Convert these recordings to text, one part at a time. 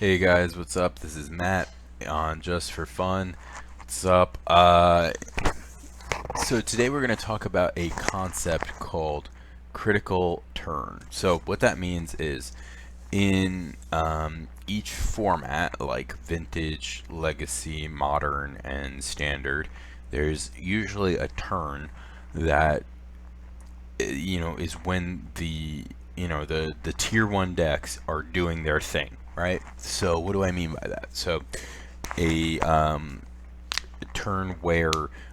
Hey guys, what's up? This is Matt on Just for Fun. What's up? So today we're going to talk about a concept called critical turn. So what that means is in each format, like vintage, legacy, modern, and standard, there's usually a turn that is when the tier 1 decks are doing their thing, right? So what do I mean by that? So a turn where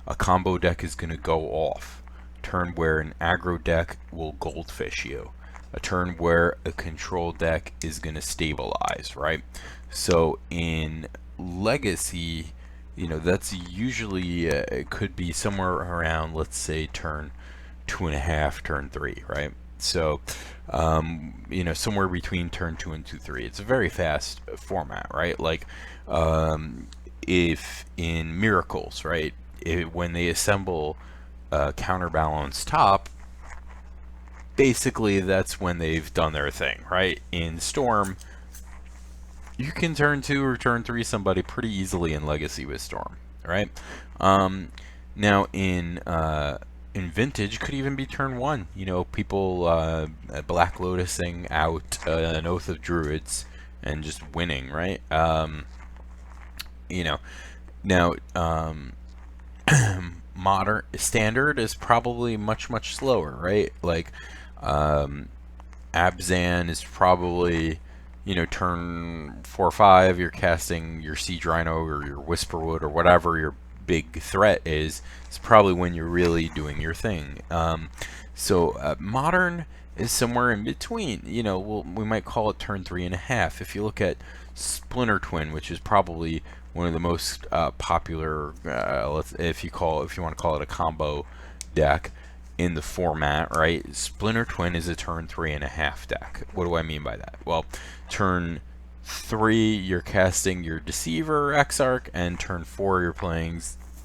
a combo deck is going to go off, turn where an aggro deck will goldfish you, a turn where a control deck is going to stabilize, right? So in legacy, that's usually it could be somewhere around, let's say, turn 2.5, turn 3, right? So, somewhere between turn 2 and 2-3. It's a very fast format, right? Like, if in Miracles, right, when they assemble counterbalance top, basically that's when they've done their thing, right? In Storm, you can turn 2 or turn 3 somebody pretty easily in Legacy with Storm, right? Now in Vintage, could even be turn 1. People Black Lotusing out an Oath of Druids and just winning, right? You know, Now modern standard is probably much slower, right? Like Abzan is probably, turn 4 or 5, you're casting your Siege Rhino or your Whisperwood or whatever your big threat is. It's probably when you're really doing your thing. So modern is somewhere in between. We might call it turn 3.5. If you look at Splinter Twin, which is probably one of the most popular, if you want to call it a combo deck in the format, right? Splinter Twin is a turn 3.5 deck. What do I mean by that? Well, turn 3 you're casting your Deceiver Exarch, and turn 4 you're playing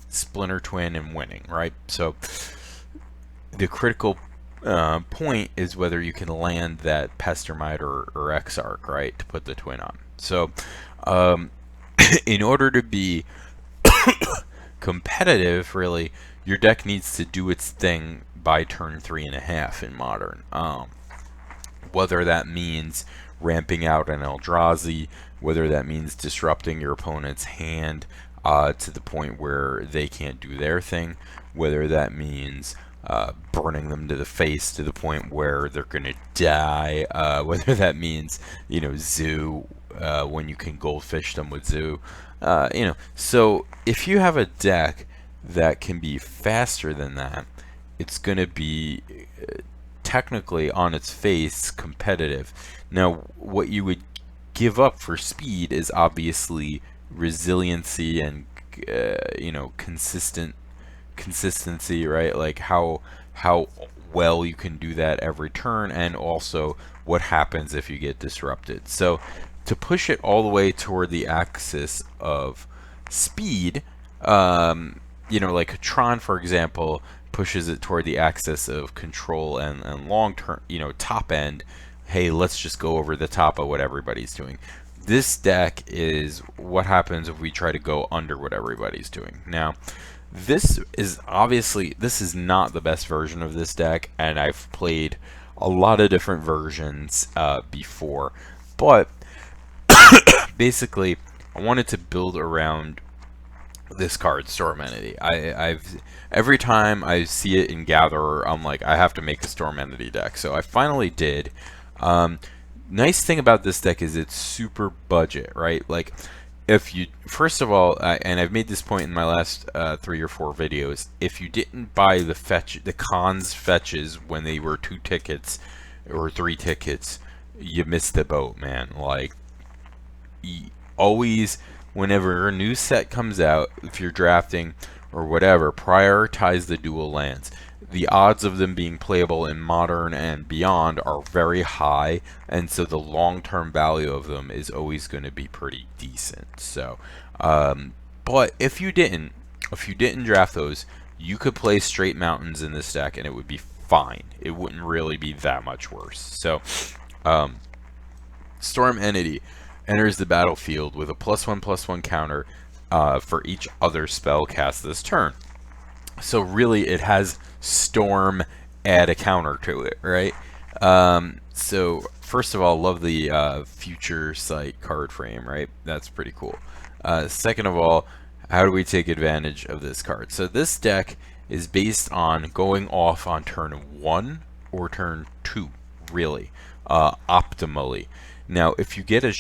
Splinter Twin and winning, right? So the critical point is whether you can land that Pestermite or Exarch, right, to put the twin on. So in order to be competitive, really, your deck needs to do its thing by turn 3.5 in Modern. Whether that means ramping out an Eldrazi, whether that means disrupting your opponent's hand to the point where they can't do their thing, whether that means burning them to the face to the point where they're gonna die, whether that means zoo when you can goldfish them with zoo, so if you have a deck that can be faster than that, it's gonna be technically on its face competitive. Now what you would give up for speed is obviously resiliency and consistency, right? Like how well you can do that every turn, and also what happens if you get disrupted. So to push it all the way toward the axis of speed, like Tron, for example, pushes it toward the axis of control and long term, top end. Hey, let's just go over the top of what everybody's doing. This deck is what happens if we try to go under what everybody's doing. Now, this is not the best version of this deck, and I've played a lot of different versions before, but basically I wanted to build around this card, Storm Entity. I've every time I see it in Gatherer, I'm like, I have to make a Storm Entity deck. So I finally did. Nice thing about this deck is it's super budget, right? Like, if you, first of all, and I've made this point in my last 3 or 4 videos, if you didn't buy the cons fetches when they were 2 tickets or 3 tickets, you missed the boat, man. Like, always, whenever a new set comes out, if you're drafting or whatever, prioritize the dual lands. The odds of them being playable in Modern and beyond are very high, and so the long-term value of them is always going to be pretty decent. So, but if you didn't draft those, you could play straight mountains in this deck, and it would be fine. It wouldn't really be that much worse. So, Storm Entity. enters the battlefield with a +1/+1 counter for each other spell cast this turn. So really, it has Storm add a counter to it, right? So first of all, love the Future Sight card frame, right? That's pretty cool. Second of all, how do we take advantage of this card? So this deck is based on going off on turn 1 or turn 2, really, optimally. Now, if you get a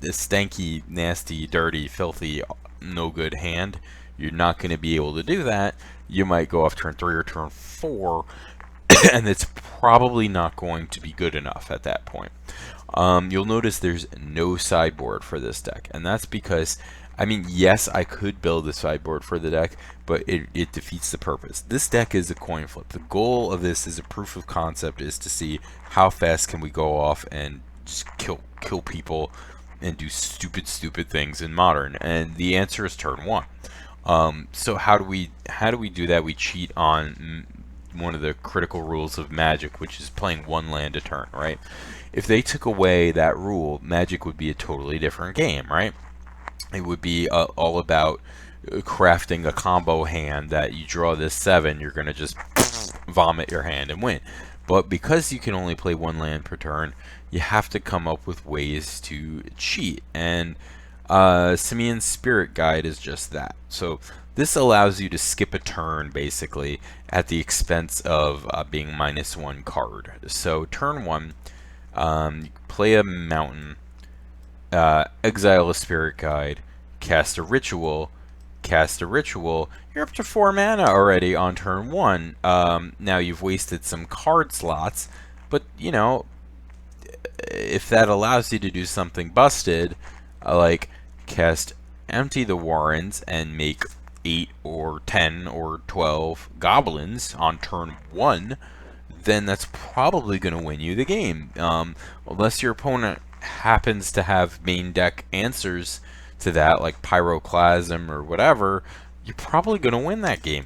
stanky, nasty, dirty, filthy, no good hand, you're not going to be able to do that. You might go off turn 3 or turn 4, and it's probably not going to be good enough at that point. You'll notice there's no sideboard for this deck, and that's because, I mean, yes, I could build a sideboard for the deck, but it defeats the purpose. This deck is a coin flip. The goal of this is a proof of concept, is to see how fast can we go off and just kill people and do stupid things in Modern, and the answer is turn 1. So how do we do that? We cheat on one of the critical rules of Magic, which is playing 1 land a turn, right? If they took away that rule, Magic would be a totally different game, right? It would be all about crafting a combo hand that you draw this 7, you're going to just vomit your hand and win. But because you can only play 1 land per turn, you have to come up with ways to cheat. And Simeon's Spirit Guide is just that. So this allows you to skip a turn, basically, at the expense of being -1 card. So turn 1, you play a mountain, exile a Spirit Guide, cast a ritual, you're up to 4 mana already on turn 1. Now you've wasted some card slots, but you know, if that allows you to do something busted, like empty the Warrens and make 8 or 10 or 12 goblins on turn 1, then that's probably going to win you the game. Unless your opponent happens to have main deck answers to that, like Pyroclasm or whatever, you're probably going to win that game.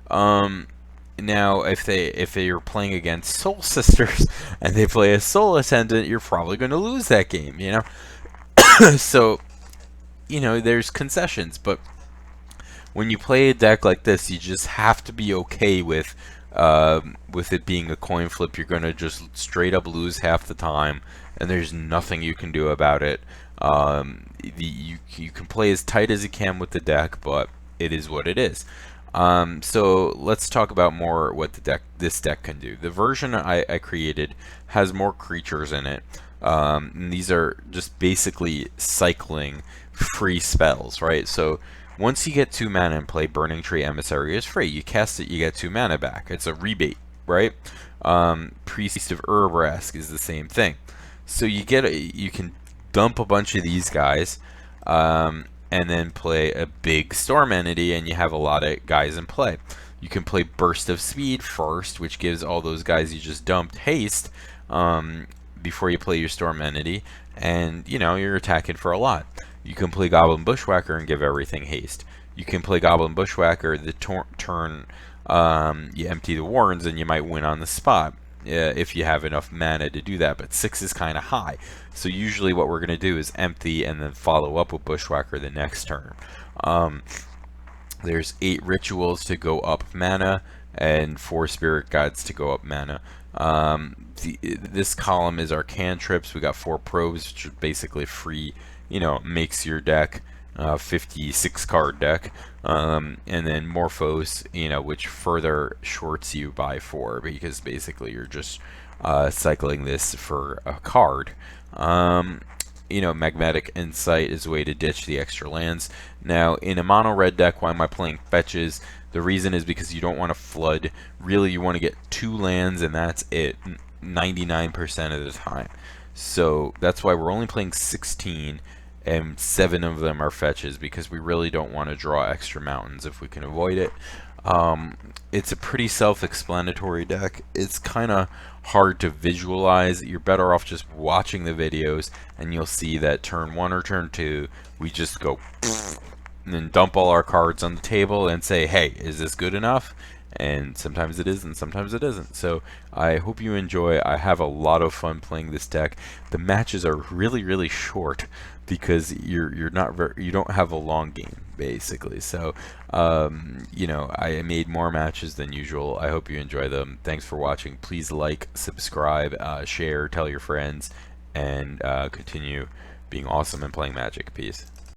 Now, if you're playing against Soul Sisters and they play a Soul Attendant, you're probably going to lose that game, you know? So, you know, there's concessions, but when you play a deck like this, you just have to be okay with it being a coin flip. You're going to just straight up lose half the time, and there's nothing you can do about it. You can play as tight as you can with the deck, but it is what it is. So let's talk about more what this deck can do. The version I created has more creatures in it. And these are just basically cycling free spells, right? So once you get 2 mana in play, Burning Tree Emissary is free. You cast it, you get 2 mana back. It's a rebate, right? Priest of Urabrask is the same thing. So you can dump a bunch of these guys, and then play a big Storm Entity, and you have a lot of guys in play. You can play Burst of Speed first, which gives all those guys you just dumped haste before you play your Storm Entity, and you know, you're attacking for a lot. You can play Goblin Bushwhacker and give everything haste. You can play Goblin Bushwhacker the turn you empty the Warrens, and you might win on the spot if you have enough mana to do that, but 6 is kind of high. So usually what we're going to do is empty and then follow up with Bushwhacker the next turn. There's 8 rituals to go up mana and 4 Spirit Guides to go up mana. This column is our cantrips. We got 4 probes, which are basically free, you know, makes your deck 56 card deck, and then Morphos, you know, which further shorts you by 4, because basically you're just cycling this for a card. You know, Magnetic Insight is a way to ditch the extra lands. Now, in a mono red deck, why am I playing fetches? The reason is because you don't want to flood. Really, you want to get 2 lands, and that's it, 99% of the time. So that's why we're only playing 16, and 7 of them are fetches, because we really don't want to draw extra mountains if we can avoid it. It's a pretty self-explanatory deck. It's kind of hard to visualize. You're better off just watching the videos, and you'll see that turn 1 or turn 2, we just go and then dump all our cards on the table and say, hey, is this good enough? And sometimes it is and sometimes it isn't. So I hope you enjoy. I have a lot of fun playing this deck. The matches are really short because you're not you don't have a long game basically. So you know, I made more matches than usual. I hope you enjoy them. Thanks for watching. Please like, subscribe, share, tell your friends, and continue being awesome and playing Magic. Peace.